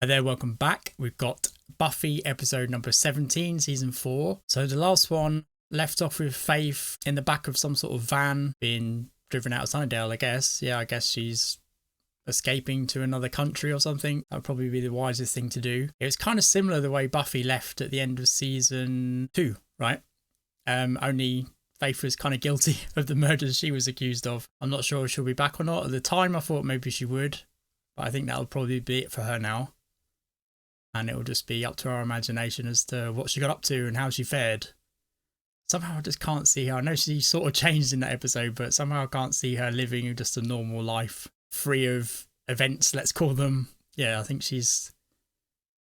Hi there, welcome back. We've got Buffy episode number 17, season 4. So the last one left off with Faith in the back of some sort of van being driven out of Sunnydale, I guess. Yeah, I guess she's escaping to another country or something. That would probably be the wisest thing to do. It was kind of similar the way Buffy left at the end of season 2, right? Only Faith was kind of guilty of the murders she was accused of. I'm not sure if she'll be back or not. At the time, I thought maybe she would, but I think that'll probably be it for her now. And it will just be up to our imagination as to what she got up to and how she fared. Somehow I just can't see her. I know she sort of changed in that episode, but somehow I can't see her living just a normal life, free of events, let's call them. Yeah, I think she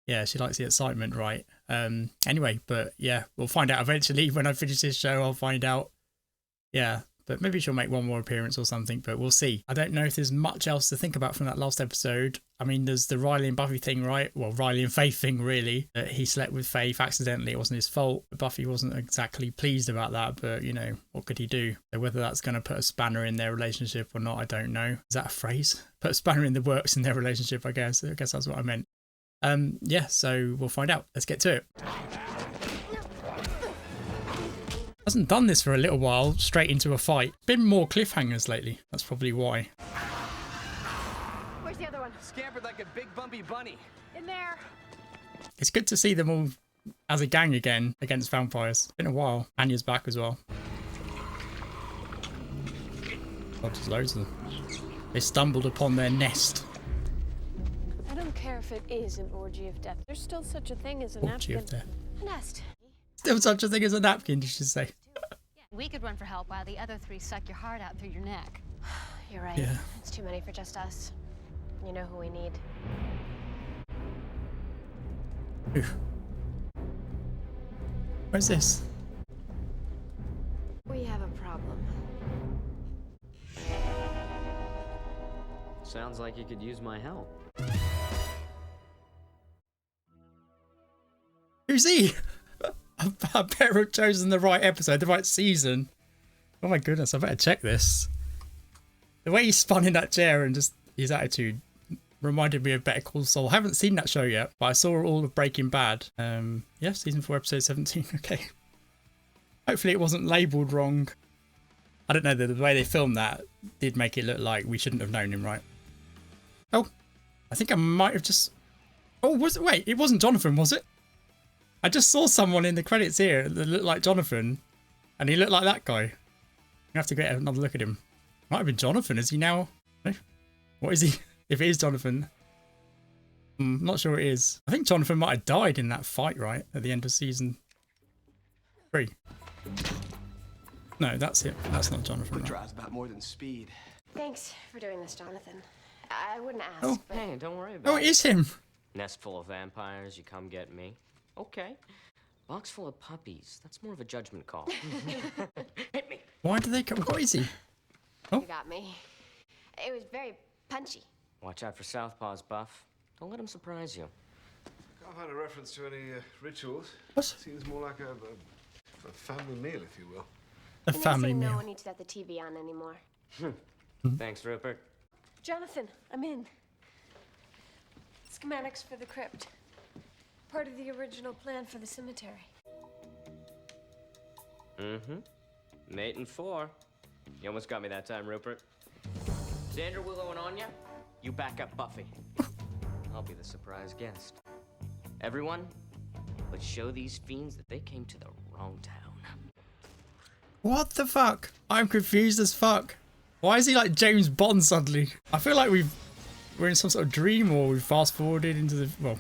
likes the excitement, right? Anyway, but yeah, we'll find out eventually. When I finish this show, I'll find out. Yeah, but maybe she'll make one more appearance or something, but we'll see. I don't know if there's much else to think about from that last episode. I mean, there's the Riley and Buffy thing, right? Well, Riley and Faith thing, really. That he slept with Faith accidentally. It wasn't his fault. Buffy wasn't exactly pleased about that, but, you know, what could he do? So whether that's going to put a spanner in their relationship or not, I don't know. Is that a phrase? Put a spanner in the works in their relationship, I guess. I guess that's what I meant. Yeah, so we'll find out. Let's get to it. Hasn't done this for a little while, straight into a fight. Been more cliffhangers lately. That's probably why. Where's the other one? Scampered like a big bumpy bunny. In there. It's good to see them all as a gang again against vampires. Been a while. Anya's back as well. God, there's loads of them. They stumbled upon their nest. I don't care if it is an orgy of death. There's still such a thing as a Orgy napkin. of death. A nest. Still such a thing as a napkin, you should say. We could run for help while the other three suck your heart out through your neck. You're right. Yeah. It's too many for just us. You know who we need. Ooh. Where's this? We have a problem. Sounds like you could use my help. Who's he? I better have chosen the right episode, the right season. Oh my goodness, I better check this. The way he spun in that chair and just his attitude reminded me of Better Call Saul. I haven't seen that show yet, but I saw all of Breaking Bad. Yeah, season 4, episode 17. Okay. Hopefully it wasn't labelled wrong. I don't know, the way they filmed that did make it look like we shouldn't have known him, right? Oh, I think I might have just... Oh, was it? Wait, it wasn't Jonathan, was it? I just saw someone in the credits here that looked like Jonathan, and he looked like that guy. You have to get another look at him. Might have been Jonathan. Is he now? No? What is he? If it is Jonathan, I'm not sure it is. I think Jonathan might have died in that fight, right? At the end of season 3. No, that's it. That's not Jonathan. Quick Right? draw's about more than speed. Thanks for doing this, Jonathan. I wouldn't ask, Oh. but Hey, don't worry about Oh, it is him. Nest full of vampires, you come get me. Okay. Box full of puppies. That's more of a judgment call. Hit me. Why do they come? What is he? you got me. It was very punchy. Watch out for southpaws, Buff. Don't let him surprise you. Can't find a reference to any rituals. What? Seems more like a family meal, if you will. A I'm family noticing meal. No one needs to have the TV on anymore. Thanks, Rupert. Jonathan, I'm in. Schematics for the crypt. Part of the original plan for the cemetery. Mate and 4. You almost got me that time, Rupert. Xander, Willow, and Anya, you back up Buffy. I'll be the surprise guest. Everyone, let's show these fiends that they came to the wrong town. What the fuck? I'm confused as fuck. Why is he like James Bond suddenly? I feel like we're in some sort of dream, or we've fast forwarded into the... Well,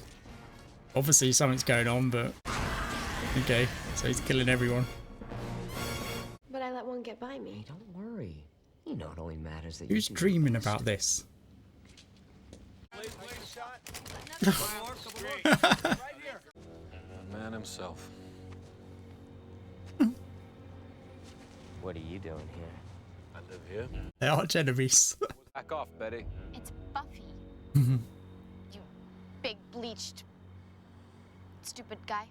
obviously something's going on, but... Okay, so he's killing everyone. But I let one get by Hey, me. don't worry. You know it only matters that Who's you dreaming about this? Man himself. What are you doing here? I live here. They are enemies. Back off, Betty. It's Buffy. You big bleached stupid guy.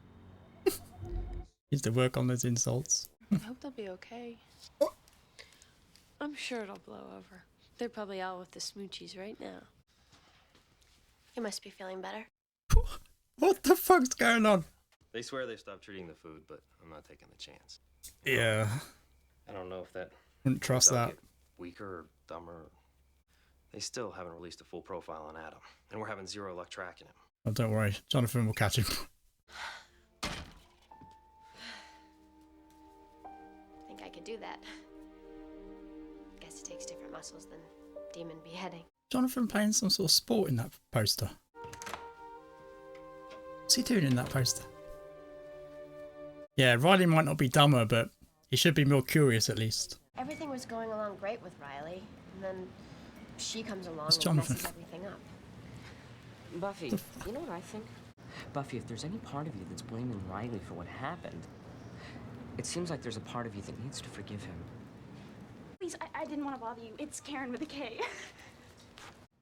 Needs to work on those insults. I hope they'll be okay. I'm sure it'll blow over. They're probably out with the smoochies right now. You must be feeling better. What the fuck's going on? They swear they stopped treating the food, but I'm not taking the chance. Yeah, I don't know if that wouldn't trust they'll that. get weaker or dumber. They still haven't released a full profile on Adam, and we're having zero luck tracking him. Oh, don't worry, Jonathan will catch him. Think I could do that. Guess it takes different muscles than demon beheading. Jonathan playing some sort of sport in that poster. What's he doing in that poster? Yeah, Riley might not be dumber, but he should be more curious at least. Everything was going along great with Riley, and then she comes along It's and Jonathan. messes everything up. Buffy, you know what I think? Buffy, if there's any part of you that's blaming Riley for what happened, it seems like there's a part of you that needs to forgive him. Please, I didn't want to bother you. It's Karen with a K.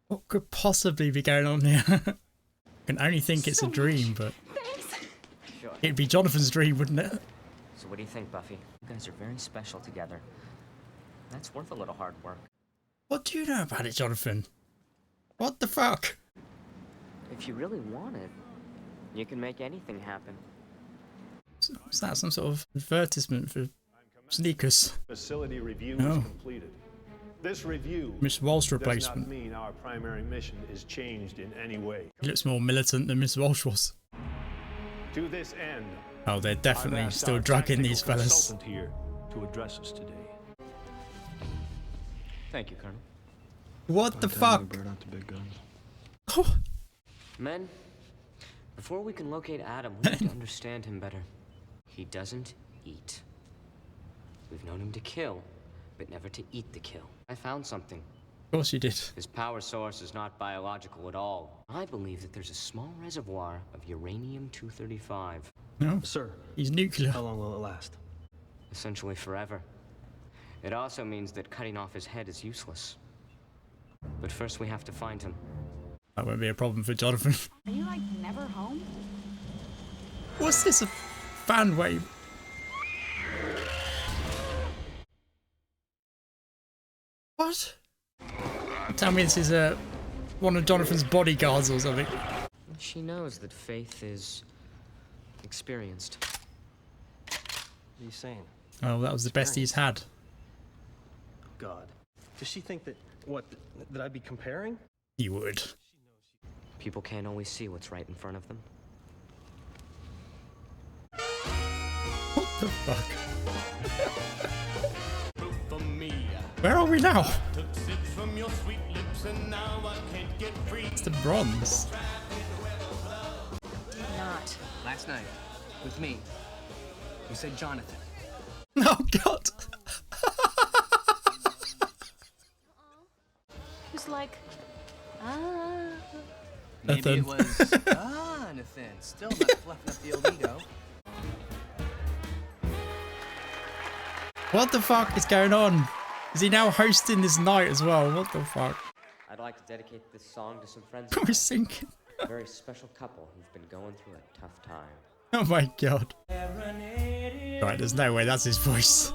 What could possibly be going on here? I can only think it's a dream, but Thanks. Sure. it'd be Jonathan's dream, wouldn't it? So what do you think, Buffy? You guys are very special together. That's worth a little hard work. What do you know about it, Jonathan? What the fuck? If you really want it, you can make anything happen. Is that some sort of advertisement for sneakers? Facility review Oh. is completed. This review Miss Walsh does not replacement. mean our primary mission is changed in any way. He looks more militant than Miss Walsh was. To this end, Oh, they're I've definitely asked still our drugging these technical fellas. consultant here to address us today. Thank you, Colonel. What the fuck? out the big guns. Oh, Men, before we can locate Adam, we need to understand him better. He doesn't eat. We've known him to kill, but never to eat the kill. I found something. of course you did. His power source is not biological at all. I believe that there's a small reservoir of uranium-235. No, Sir, he's nuclear. how long will it last? Essentially forever. It also means that cutting off his head is useless. But first we have to find him. That won't be a problem for Jonathan. Are you like never home? What's this? A fan wave? What? Tell me this is one of Jonathan's bodyguards or something. She knows that Faith is experienced. What are you saying? Oh, that was the best he's had. God. Does she think that, that I'd be comparing? You would. People can't always see what's right in front of them. What the fuck? Where are we now? It's the bronze. Not. Last night, with me, you said Jonathan. Oh god. Who's like, Maybe Nathan. it was Nathan. Still not fluffing up the old ego. What the fuck is going on? Is he now hosting this night as well? What the fuck? I'd like to dedicate this song to some friends We're sinking. a very special couple who've been going through a tough time. Oh my god. Right, there's no way that's his voice.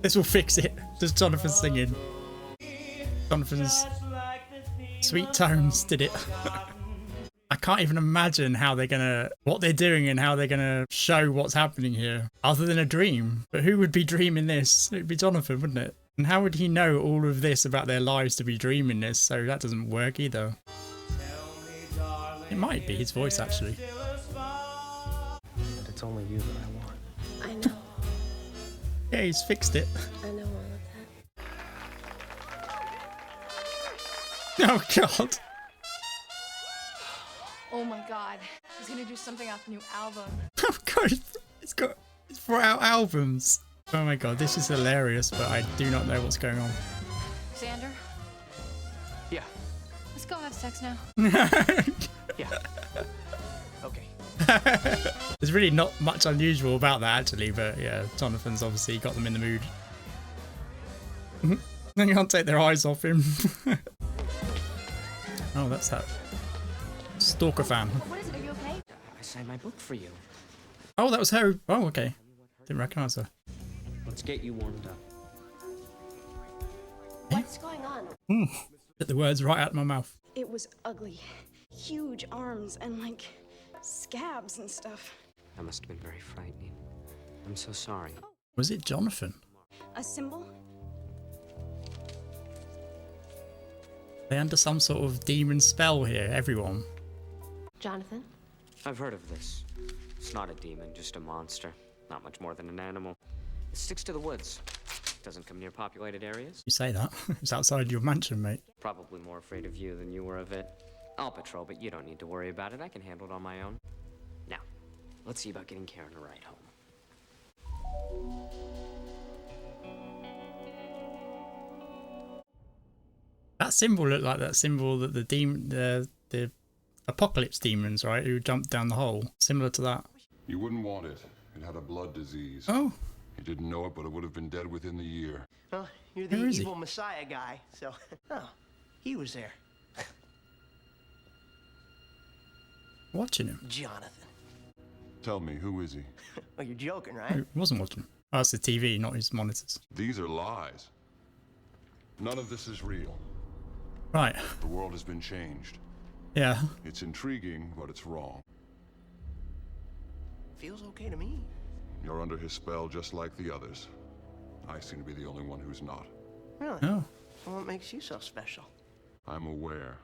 This will fix it. Just Jonathan singing. Jonathan's sweet tones did it. I can't even imagine how they're gonna, what they're doing and how they're gonna show what's happening here, other than a dream. But who would be dreaming this? It would be Jonathan, wouldn't it? And how would he know all of this about their lives to be dreaming this? So that doesn't work either. It might be his voice, actually. But it's only you that I want. I know. Yeah, he's fixed it. I know all of that. Oh, God. Oh my god. He's gonna do something off the new album. Oh, God. It's for our albums. Oh, my God. This is hilarious, but I do not know what's going on. Xander, Yeah. let's go have sex now. Yeah. Okay. There's really not much unusual about that, actually, but yeah, Jonathan's obviously got them in the mood. They can't take their eyes off him. Oh, that's that stalker fan. What is it? Are you okay? I signed my book for you. Oh, that was her. Oh, okay. Didn't recognize her. Let's get you warmed up. What's going on? Get the words right out of my mouth. It was ugly. Huge arms and, like, scabs and stuff. That must have been very frightening. I'm so sorry. Was it Jonathan? A symbol? They under some sort of demon spell here, everyone. Jonathan? I've heard of this. It's not a demon, just a monster. Not much more than an animal. It sticks to the woods. Doesn't come near populated areas. You say that. It's outside your mansion, mate. Probably more afraid of you than you were of it. I'll patrol, but you don't need to worry about it. I can handle it on my own. Now, let's see about getting Karen a ride home. That symbol looked like that symbol that the apocalypse demons, right, who jumped down the hole. Similar to that. You wouldn't want it. It had a blood disease. Oh. You didn't know it, but it would have been dead within the year. Well, you're the Where is he? evil Messiah guy, so... Oh, he was there. Watching him. Jonathan. Tell me, who is he? Oh, you're joking, He right? wasn't watching him. Oh, that's the TV, not his monitors. These are lies. None of this is real. Right. The world has been changed. Yeah. It's intriguing, but it's wrong. Feels okay to me. You're under his spell just like the others. I seem to be the only one who's not. Really? Oh. So what makes you so special? I'm aware.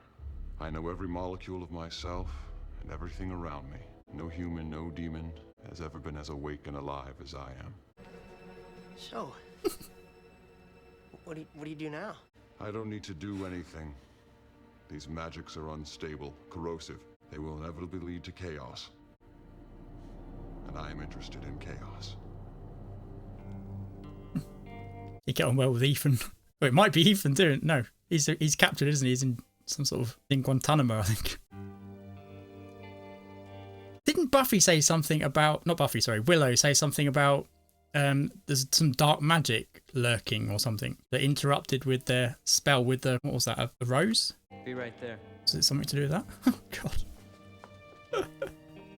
I know every molecule of myself and everything around me. No human, no demon has ever been as awake and alive as I am. So... what do you do now? I don't need to do anything. These magics are unstable, corrosive. They will inevitably lead to chaos. And I am interested in chaos. You get on well with Ethan. Well, it might be Ethan doing it. No, he's captured, isn't he? He's in some sort of in Guantanamo, I think. Didn't Buffy say something about... Not Buffy, sorry. Willow say something about there's some dark magic lurking or something that interrupted with their spell with the... What was that? A rose? Be right there. Is it something to do with that? Oh, God.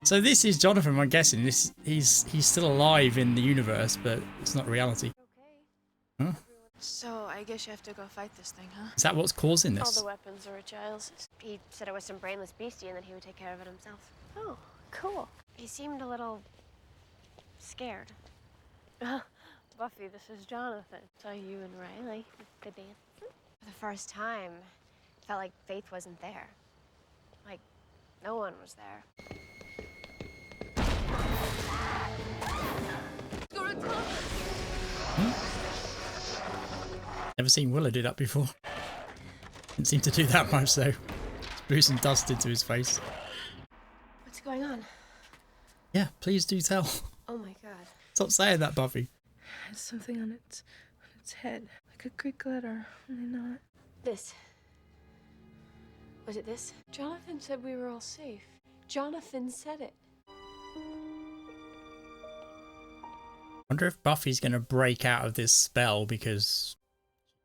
So this is Jonathan, I'm guessing. He's still alive in the universe, but it's not reality. Huh? So I guess you have to go fight this thing, huh? Is that what's causing All this? the weapons are at Giles'. He said it was some brainless beastie and that he would take care of it himself. Oh, cool. He seemed a little... scared. Buffy, this is Jonathan. So you and Riley, the dance? For the first time, it felt like Faith wasn't there. Like, no one was there. Never seen Willow do that before. Didn't seem to do that much though. Blew some dust into his face. What's going on? Yeah, please do tell. Oh my god. Stop saying that, Buffy. It's something on its head, like a Greek letter, only not. This. Was it this? Jonathan said we were all safe. Jonathan said it. Wonder if Buffy's gonna break out of this spell because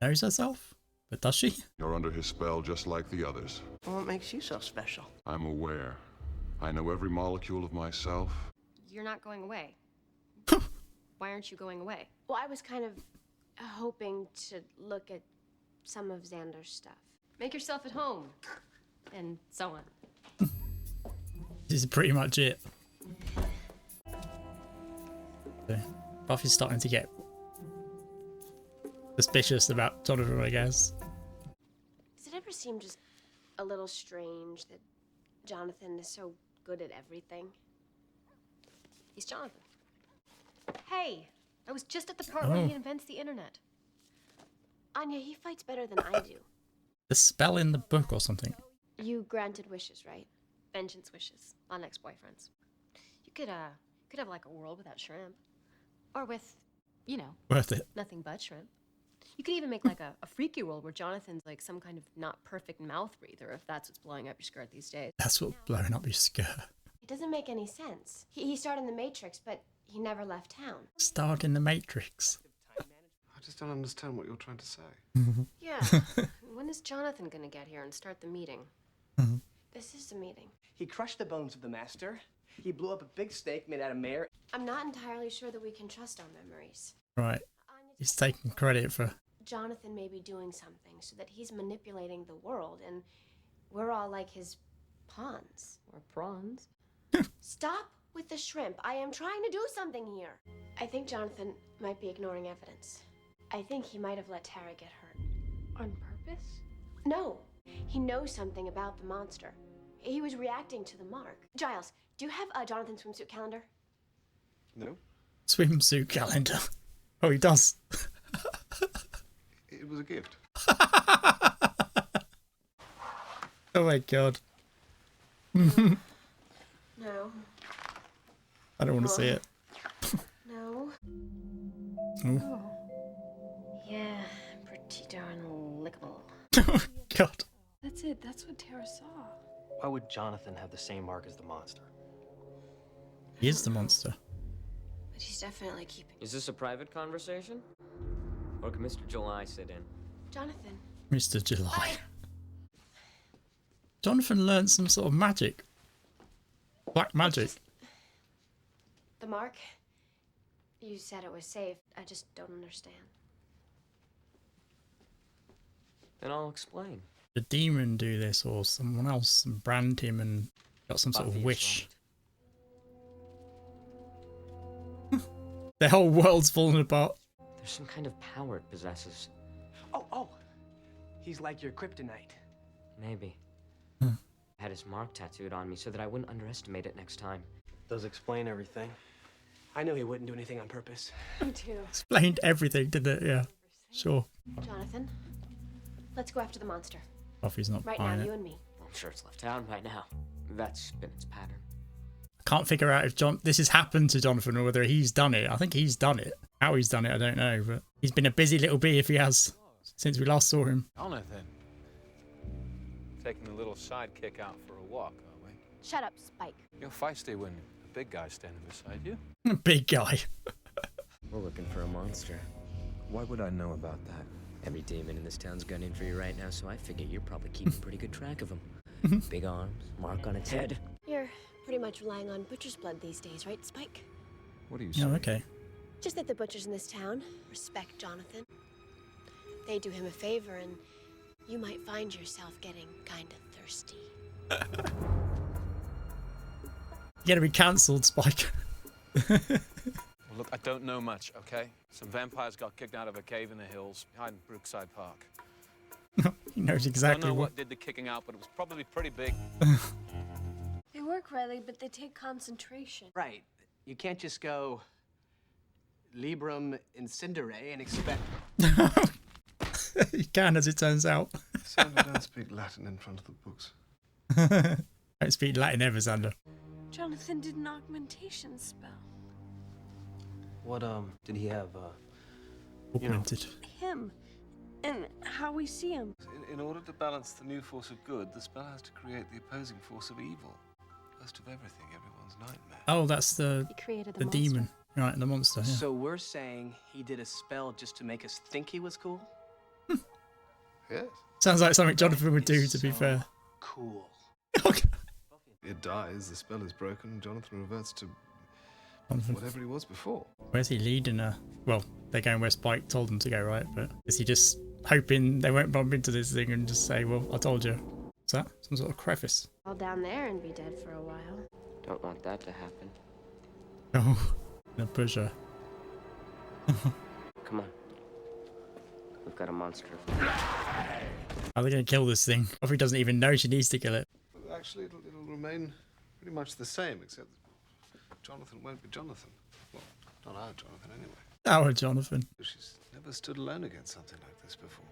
she knows herself? But does she? You're under his spell just like the others. Well, what makes you so special? I'm aware. I know every molecule of myself. You're not going away. Why aren't you going away? Well, I was kind of hoping to look at some of Xander's stuff. Make yourself at home. And so on. This is pretty much it. Okay. Buffy's starting to get suspicious about Jonathan, I guess. Does it ever seem just a little strange that Jonathan is so good at everything? He's Jonathan. Hey, I was just at the part where he invents the internet. Anya, he fights better than I do. The spell in the book or something. You granted wishes, right? Vengeance wishes on ex-boyfriends. You could have like a world without shrimp. Or with, you know, Worth it. nothing but shrimp. You could even make like a freaky world where Jonathan's like some kind of not perfect mouth breather, if that's what's blowing up your skirt these days. That's what's blowing up your skirt. It doesn't make any sense. He started in the Matrix, but he never left town. Starred in the Matrix. I just don't understand what you're trying to say. Yeah. When is Jonathan gonna get here and start the meeting? This is the meeting. He crushed the bones of the master. He blew up a big snake made out of mare. I'm not entirely sure that we can trust our memories. Right. He's taking credit for Jonathan may be doing something so that he's manipulating the world and we're all like his pawns. Or prawns. Stop with the shrimp. I am trying to do something here. I think Jonathan might be ignoring evidence. I think he might have let Tara get hurt. On purpose? No, he knows something about the monster. He was reacting to the mark. Giles, do you have a Jonathan swimsuit calendar? No. Swimsuit calendar. Oh, he does. It was a gift. Oh my god. No. I don't want to see it. No. Oh. Yeah, pretty darn lickable. Oh god. That's it. That's what Tara saw. Why would Jonathan have the same mark as the monster? He is the monster. But he's definitely keeping. Is this a private conversation? Or can Mr. July sit in? Jonathan. Mr. July. Jonathan learned some sort of magic. Black magic. The mark? You said it was safe. I just don't understand. Then I'll explain. The demon do this or someone else brand him and got some sort of Buffy is wish. Their whole world's falling apart. There's some kind of power it possesses. Oh. He's like your kryptonite. Maybe. I had his mark tattooed on me so that I wouldn't underestimate it next time. Does explain everything. I knew he wouldn't do anything on purpose. Me too. Explained everything, didn't it? Yeah. Sure. Jonathan, let's go after the monster. Buffy's not Right now, buying it. you and me. I'm sure it's left town by now. That's been its pattern. Can't figure out if this has happened to Jonathan or whether he's done it. I think he's done it. How he's done it, I don't know. But he's been a busy little bee if he has since we last saw him. Jonathan. Taking a little sidekick out for a walk, are we? Shut up, Spike. You're feisty when a big guy's standing beside you. Big guy. We're looking for a monster. Why would I know about that? Every demon in this town's gunning for you right now, so I figure you're probably keeping pretty good track of them. Big arms, mark on its head. You're pretty much relying on butcher's blood these days, right, Spike? What are you Oh, saying? okay. Just that the butchers in this town respect Jonathan. They do him a favor, and you might find yourself getting kind of thirsty. You're gonna be cancelled, Spike. Well, look, I don't know much, okay? Some vampires got kicked out of a cave in the hills behind Brookside Park. He knows I exactly don't know what. what did the kicking out, but it was probably pretty big. They work, Riley, but they take concentration. Right. You can't just go Librum Incendere and expect. He can, as it turns out. Sandra don't speak Latin in front of the books. Don't speak Latin ever, Xander. Jonathan did an augmentation spell. What, did he have, Augmented. Him. And how we see him. In order to balance the new force of good, the spell has to create the opposing force of evil. Worst of everything, everyone's nightmare. Oh, that's the He created the demon. Right, the monster. Yeah. So we're saying he did a spell just to make us think he was cool? Yes. Sounds like something Jonathan would do, to be fair. Cool. Okay. It dies, the spell is broken, and Jonathan reverts to Jonathan. whatever he was before. Where's he leading her? Well, they're going where Spike told them to go, right? But is he just hoping they won't bump into this thing and just say, well, I told you? Is that some sort of crevice? Fall down there and be dead for a while. Don't want that to happen. Oh, the pusher. Come on. We've got a monster. How are they going to kill this thing? Buffy doesn't even know she needs to kill it. Actually, it'll remain pretty much the same, except Jonathan won't be Jonathan. Well, not our Jonathan, anyway. Our Jonathan. She's never stood alone against something like this before.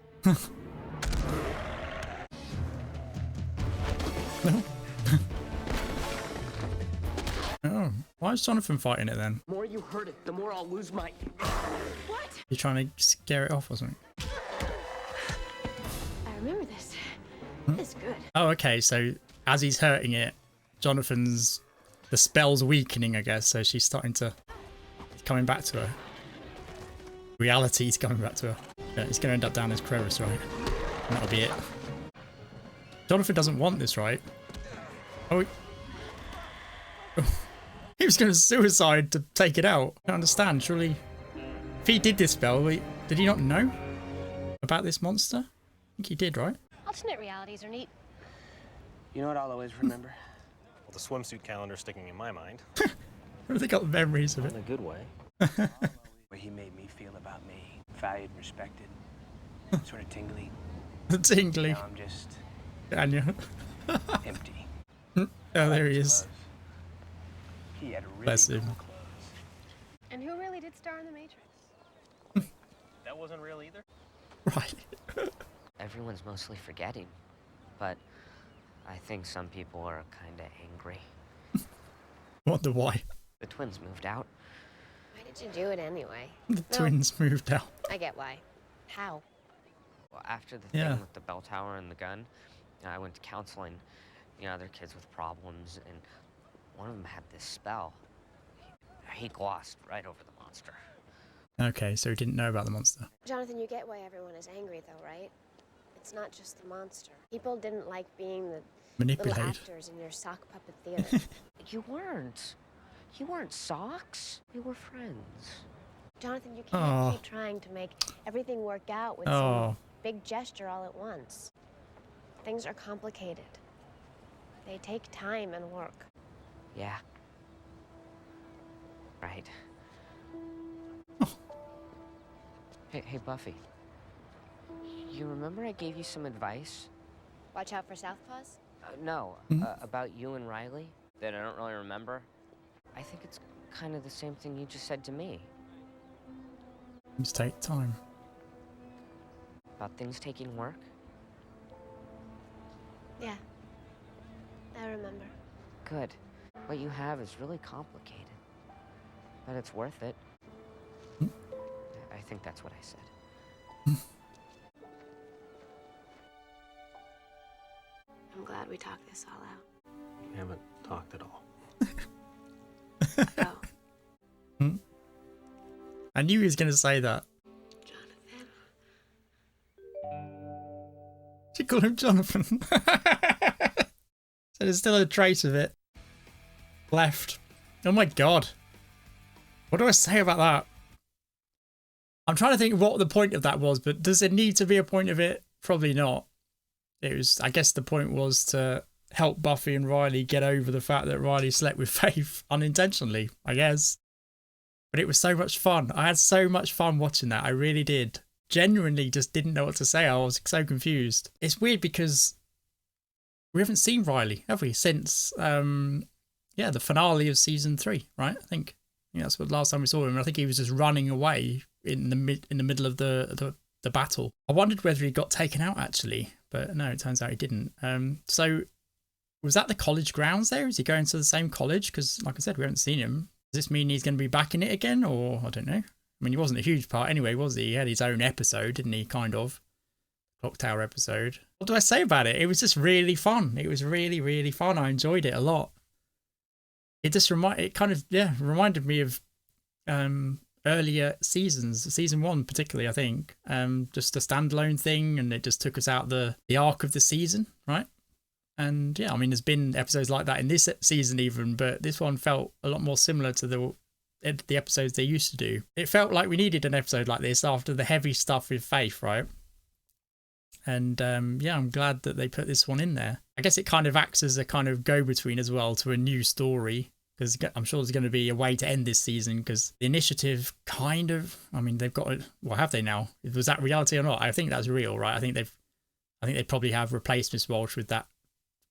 No. Oh, why is Jonathan fighting it then? The more you hurt it, the more I'll lose my... What? You trying to scare it off or something? I remember this. It's good. Oh, okay. So as he's hurting it, the spell's weakening, I guess. So she's starting to, it's coming back to her. Reality's coming back to her. Yeah, it's going to end up down this crevice, right? And that'll be it. Jonathan doesn't want this, right? Oh, he was going to suicide to take it out. I don't understand. Surely, if he did this spell, did he not know? about this monster? I think he did, right? Alternate realities are neat. You know what I'll always remember? Well, the swimsuit calendar sticking in my mind. They got memories of it. In a good way. What he made me feel about me. Valued, respected, sort of tingly. Tingly. Now I'm just Daniel. empty. Oh, there he is. He had a really Bless him. cool clothes. And who really did star in The Matrix? That wasn't real either? Right. Everyone's mostly forgetting, but I think some people are kind of angry. Wonder why. The twins moved out. Why did you do it anyway? The twins moved out. I get why. How? Well, after the Yeah. thing with the bell tower and the gun, I went to counseling, other kids with problems, and one of them had this spell. He glossed right over the monster. Okay, so he didn't know about the monster. Jonathan, you get why everyone is angry, though, right? It's not just the monster. People didn't like being the little Manipulated. actors in your sock puppet theater. You weren't. You weren't socks. We were friends. Jonathan, you can't Aw. keep trying to make everything work out with Oh. some big gesture all at once. Things are complicated. They take time and work. Yeah. Right. Hey, Buffy. You remember I gave you some advice? Watch out for southpaws? No, Mhm. about you and Riley that I don't really remember. I think it's kind of the same thing you just said to me. Just take time. About things taking work. Yeah. I remember. Good. What you have is really complicated. But it's worth it. I think that's what I said. I'm glad we talked this all out. We haven't talked at all. Oh, I knew he was going to say that. Jonathan. She called him Jonathan. So there's still a trace of it left. Oh my god. What do I say about that? I'm trying to think what the point of that was, but does it need to be a point of it? Probably not. It was, I guess the point was to help Buffy and Riley get over the fact that Riley slept with Faith unintentionally, I guess. But it was so much fun. I had so much fun watching that. I really did. Genuinely just didn't know what to say. I was so confused. It's weird because we haven't seen Riley, have we, since the finale of season 3, right? I think that's what last time we saw him. I think he was just running away in the middle of the battle. I wondered whether he got taken out actually, but no, it turns out he didn't. So was that the college grounds there? Is he going to the same college? Because like I said, we haven't seen him. Does this mean he's going to be back in it again, or I don't know? I mean, he wasn't a huge part anyway, was he? He had his own episode, didn't he? Kind of. Clock Tower episode. What do I say about it? It was just really fun. It was really, really fun. I enjoyed it a lot. It just reminded me of earlier seasons, season 1 particularly, I think. Just a standalone thing, and it just took us out the arc of the season, right? And yeah, I mean, there's been episodes like that in this season even, but this one felt a lot more similar to the episodes they used to do. It felt like we needed an episode like this after the heavy stuff with Faith, right? And I'm glad that they put this one in there. I guess it kind of acts as a kind of go-between as well to a new story, because I'm sure there's going to be a way to end this season, because the initiative kind of, I mean, they've got, well, have they now? Was that reality or not? I think that's real, right? I think they probably have replaced Miss Walsh with that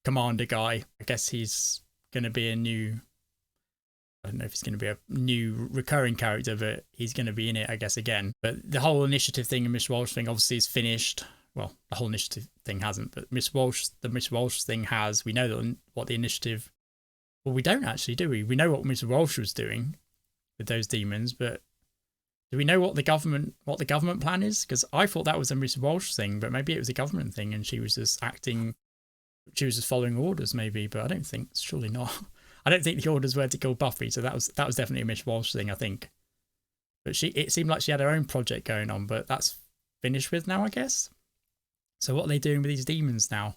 commander guy. I guess he's going to be I don't know if he's going to be a new recurring character, but he's going to be in it, I guess, again. But the whole initiative thing and Miss Walsh thing obviously is finished. Well, the whole initiative thing hasn't, but the Miss Walsh thing has. We know what the initiative. Well, we don't actually, do we? We know what Miss Walsh was doing with those demons, but do we know what the government plan is? Because I thought that was a Miss Walsh thing, but maybe it was a government thing, and she was just following orders, maybe. But I don't think, surely not. I don't think the orders were to kill Buffy, so that was definitely a Miss Walsh thing, I think. But it seemed like she had her own project going on, but that's finished with now, I guess. So what are they doing with these demons now?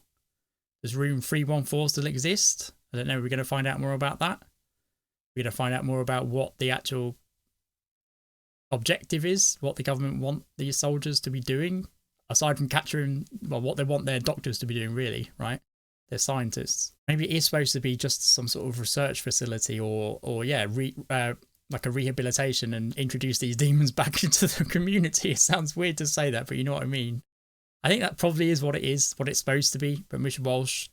Does room 314 still exist? I don't know. We're going to find out more about that. We're going to find out more about what the actual objective is, what the government want these soldiers to be doing. aside from capturing what they want their doctors to be doing, really, right? They're scientists. Maybe it is supposed to be just some sort of research facility, or like a rehabilitation, and introduce these demons back into the community. It sounds weird to say that, but you know what I mean. I think that probably is what it is, what it's supposed to be. But Miss Walsh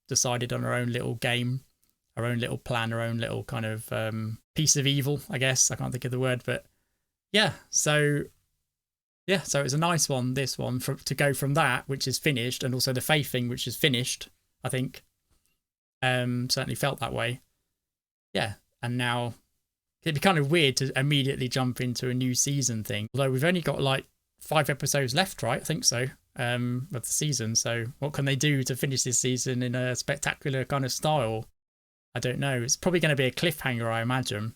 decided on her own little game, her own little plan, her own little kind of piece of evil, I guess. I can't think of the word, but yeah. So it's a nice one, this one, to go from that, which is finished, and also the Faith thing, which is finished, I think. Certainly felt that way. Yeah, and now it'd be kind of weird to immediately jump into a new season thing. Although we've only got like 5 episodes left, right? I think so, of the season. So what can they do to finish this season in a spectacular kind of style? I don't know. It's probably going to be a cliffhanger, I imagine.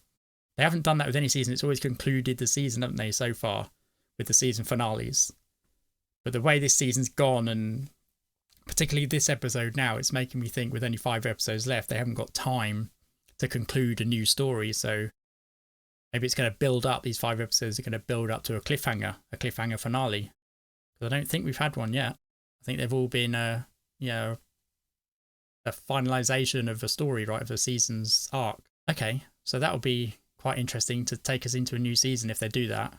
They haven't done that with any season. It's always concluded the season, haven't they, so far, with the season finales. But the way this season's gone, and particularly this episode now, it's making me think with only 5 episodes left, they haven't got time to conclude a new story. So maybe it's going to build up, these 5 episodes are going to build up to a cliffhanger finale. Because I don't think we've had one yet. I think they've all been a finalization of a story, right, of a season's arc. Okay, so that will be quite interesting to take us into a new season if they do that.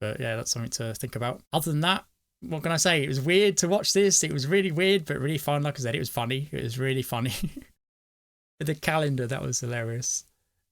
But yeah, that's something to think about. Other than that, what can I say? It was weird to watch this. It was really weird, but really fun. Like I said, it was funny. It was really funny. With the calendar, that was hilarious.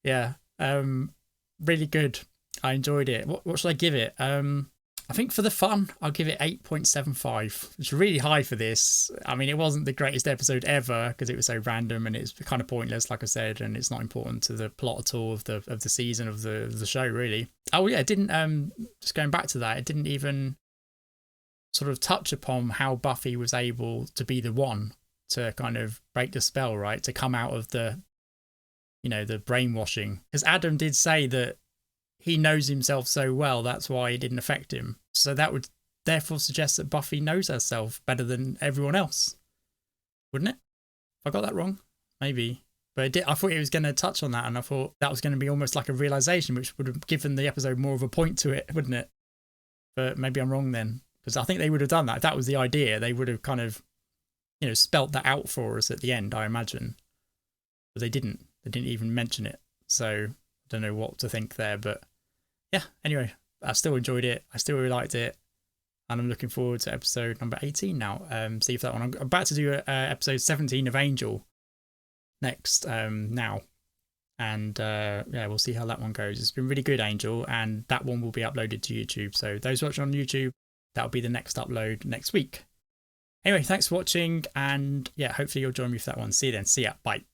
Yeah, really good. I enjoyed it. What should I give it? I think for the fun, I'll give it 8.75. It's really high for this. I mean, it wasn't the greatest episode ever because it was so random and it's kind of pointless, like I said, and it's not important to the plot at all of the season of the show, really. Oh yeah, it didn't. Just going back to that, it didn't even sort of touch upon how Buffy was able to be the one to kind of break the spell, right? To come out of the brainwashing. Because Adam did say that he knows himself so well, that's why it didn't affect him. So that would therefore suggest that Buffy knows herself better than everyone else, wouldn't it? If I got that wrong, maybe. But I thought it was going to touch on that, and I thought that was going to be almost like a realization, which would have given the episode more of a point to it, wouldn't it? But maybe I'm wrong then, because I think they would have done that. If that was the idea, they would have kind of, spelt that out for us at the end, I imagine. But they didn't. They didn't even mention it. So I don't know what to think there, but yeah, anyway, I still enjoyed it. I still really liked it. And I'm looking forward to episode number 18 now. See if that one. I'm about to do episode 17 of Angel next now. And yeah, we'll see how that one goes. It's been really good, Angel. And that one will be uploaded to YouTube. So those watching on YouTube, that'll be the next upload next week. Anyway, thanks for watching. And yeah, hopefully you'll join me for that one. See you then. See ya. Bye.